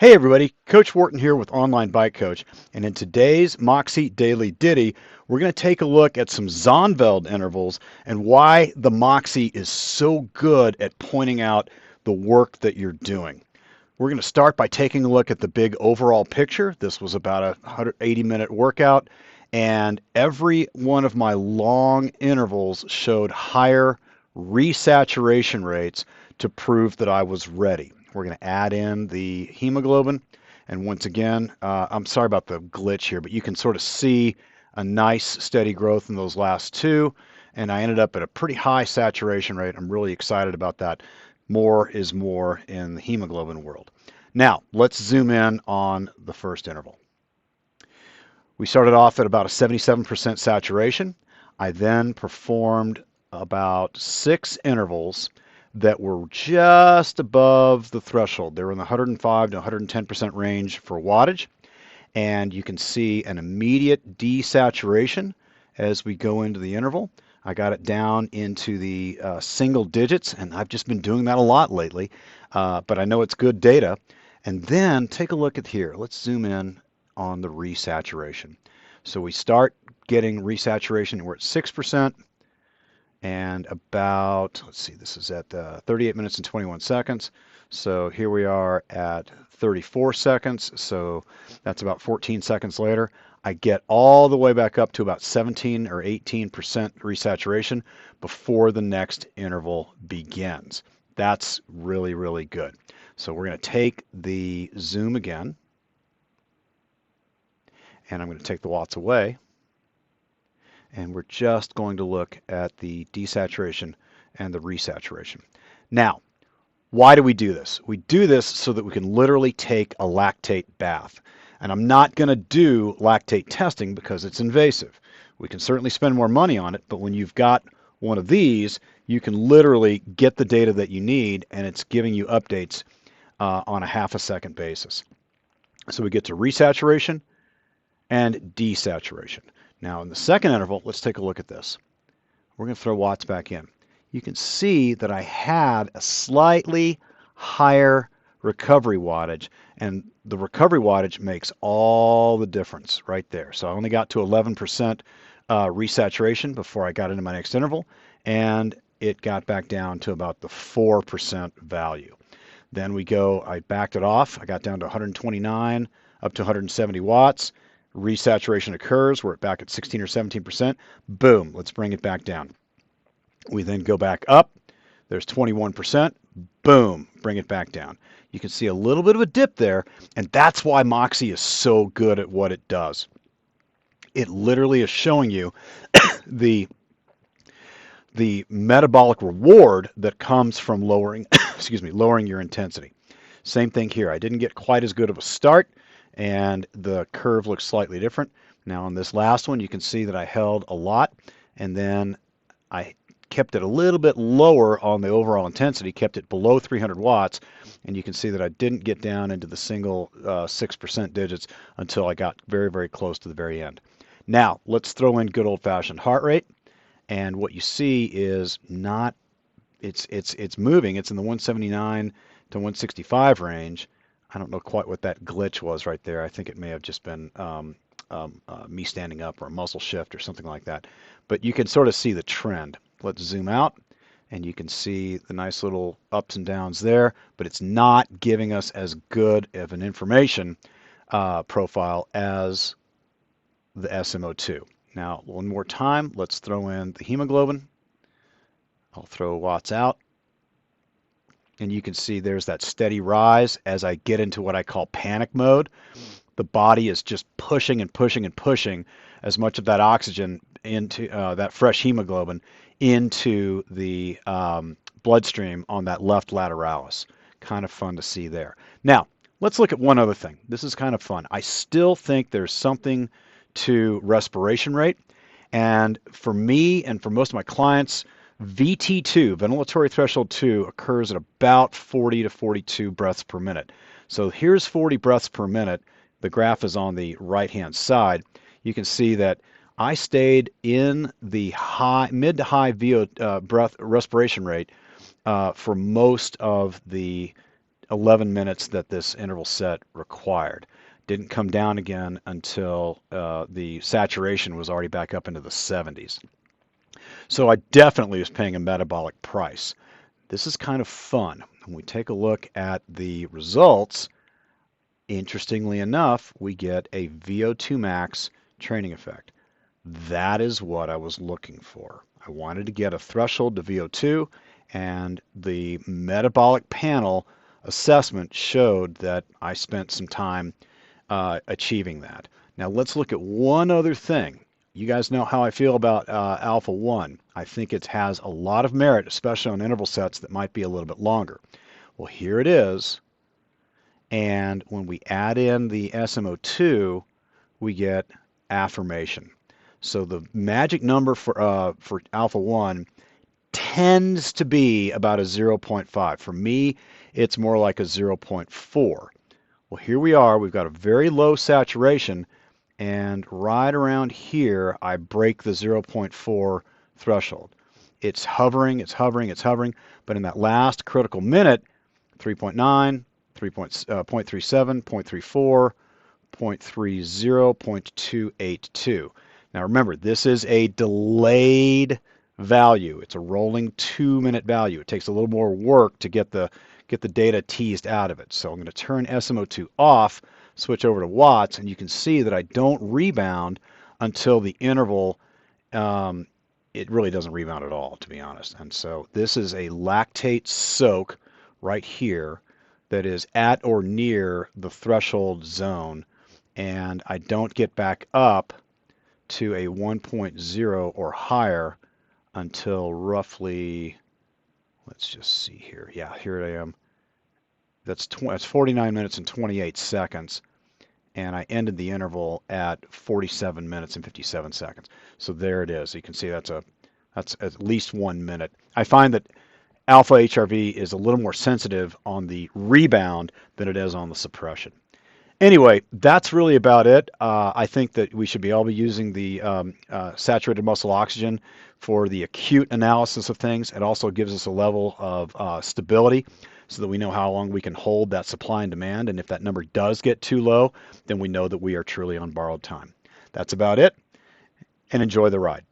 Hey everybody, Coach Wharton here with Online Bike Coach, and in today's Moxy Daily Ditty, we're going to take a look at some Zonneveld intervals and why the Moxy is so good at pointing out the work that you're doing. We're going to start by taking a look at the big overall picture. This was about a 180-minute workout, and every one of my long intervals showed higher resaturation rates to prove that I was ready. We're going to add in the hemoglobin. And once again, I'm sorry about the glitch here, but you can sort of see a nice steady growth in those last two. And I ended up at a pretty high saturation rate. I'm really excited about that. More is more in the hemoglobin world. Now, let's zoom in on the first interval. We started off at about a 77% saturation. I then performed about 6 intervals that were just above the threshold. They were in the 105 to 110% range for wattage. And you can see an immediate desaturation as we go into the interval. I got it down into the single digits, and I've just been doing that a lot lately, but I know it's good data. And then take a look at here. Let's zoom in on the resaturation. So we start getting resaturation. We're at 6%. And about, let's see, this is at 38 minutes and 21 seconds. So here we are at 34 seconds. So that's about 14 seconds later. I get all the way back up to about 17 or 18% resaturation before the next interval begins. That's really, really good. So we're going to take the zoom again, and I'm going to take the watts away. And we're just going to look at the desaturation and the resaturation. Now, why do we do this? We do this so that we can literally take a lactate bath. And I'm not going to do lactate testing because it's invasive. We can certainly spend more money on it, but when you've got one of these, you can literally get the data that you need, and it's giving you updates on a half a second basis. So we get to resaturation and desaturation. Now in the second interval, let's take a look at this. We're going to throw watts back in. You can see that I had a slightly higher recovery wattage, and the recovery wattage makes all the difference right there. So I only got to 11% resaturation before I got into my next interval, and it got back down to about the 4% value. Then I backed it off. I got down to 129, up to 170 watts. Resaturation occurs. We're back at 16 or 17%. Boom, let's bring it back down. We then go back up. There's 21%. Boom, bring it back down. You can see a little bit of a dip there, and that's why Moxy is so good at what it does. It literally is showing you the metabolic reward that comes from lowering, lowering your intensity. Same thing here. I didn't get quite as good of a start, and the curve looks slightly different. Now on this last one, you can see that I held a lot, and then I kept it a little bit lower on the overall intensity, kept it below 300 watts, and you can see that I didn't get down into the single 6% digits until I got very, very close to the very end. Now, let's throw in good old-fashioned heart rate, and what you see is it's moving. It's in the 179 to 165 range. I don't know quite what that glitch was right there. I think it may have just been me standing up or a muscle shift or something like that. But you can sort of see the trend. Let's zoom out, and you can see the nice little ups and downs there, but it's not giving us as good of an information profile as the SmO2. Now, one more time, let's throw in the hemoglobin. I'll throw watts out. And you can see there's that steady rise as I get into what I call panic mode. The body is just pushing and pushing and pushing as much of that oxygen into that fresh hemoglobin into the bloodstream on that left lateralis. Kind of fun to see there. Now, let's look at one other thing. This is kind of fun. I still think there's something to respiration rate. And for me and for most of my clients, VT2, ventilatory threshold 2, occurs at about 40 to 42 breaths per minute. So here's 40 breaths per minute. The graph is on the right-hand side. You can see that I stayed in the mid to high VO breath respiration rate for most of the 11 minutes that this interval set required. Didn't come down again until the saturation was already back up into the 70s. So I definitely was paying a metabolic price. This is kind of fun. When we take a look at the results, interestingly enough, we get a VO2 max training effect. That is what I was looking for. I wanted to get a threshold to VO2, and the metabolic panel assessment showed that I spent some time achieving that. Now let's look at one other thing. You guys know how I feel about Alpha 1. I think it has a lot of merit, especially on interval sets that might be a little bit longer. Well, here it is. And when we add in the SmO2, we get affirmation. So the magic number for Alpha 1 tends to be about a 0.5. For me, it's more like a 0.4. Well, here we are. We've got a very low saturation, and right around here, I break the 0.4 threshold. It's hovering, it's hovering, it's hovering, but in that last critical minute, 3.9, 0.37, 0.34, 0.30, 0.282. Now remember, this is a delayed value. It's a rolling 2-minute value. It takes a little more work to get the data teased out of it. So I'm going to turn SmO2 off, switch over to watts, and you can see that I don't rebound until the interval. It really doesn't rebound at all, to be honest. And so this is a lactate soak right here that is at or near the threshold zone, and I don't get back up to a 1.0 or higher until roughly, let's just see here. Yeah, here I am. That's 49 minutes and 28 seconds, and I ended the interval at 47 minutes and 57 seconds. So there it is. You can see that's at least 1 minute. I find that alpha HRV is a little more sensitive on the rebound than it is on the suppression. Anyway, that's really about it. I think that we should all be using the saturated muscle oxygen for the acute analysis of things. It also gives us a level of stability so that we know how long we can hold that supply and demand. And if that number does get too low, then we know that we are truly on borrowed time. That's about it, and enjoy the ride.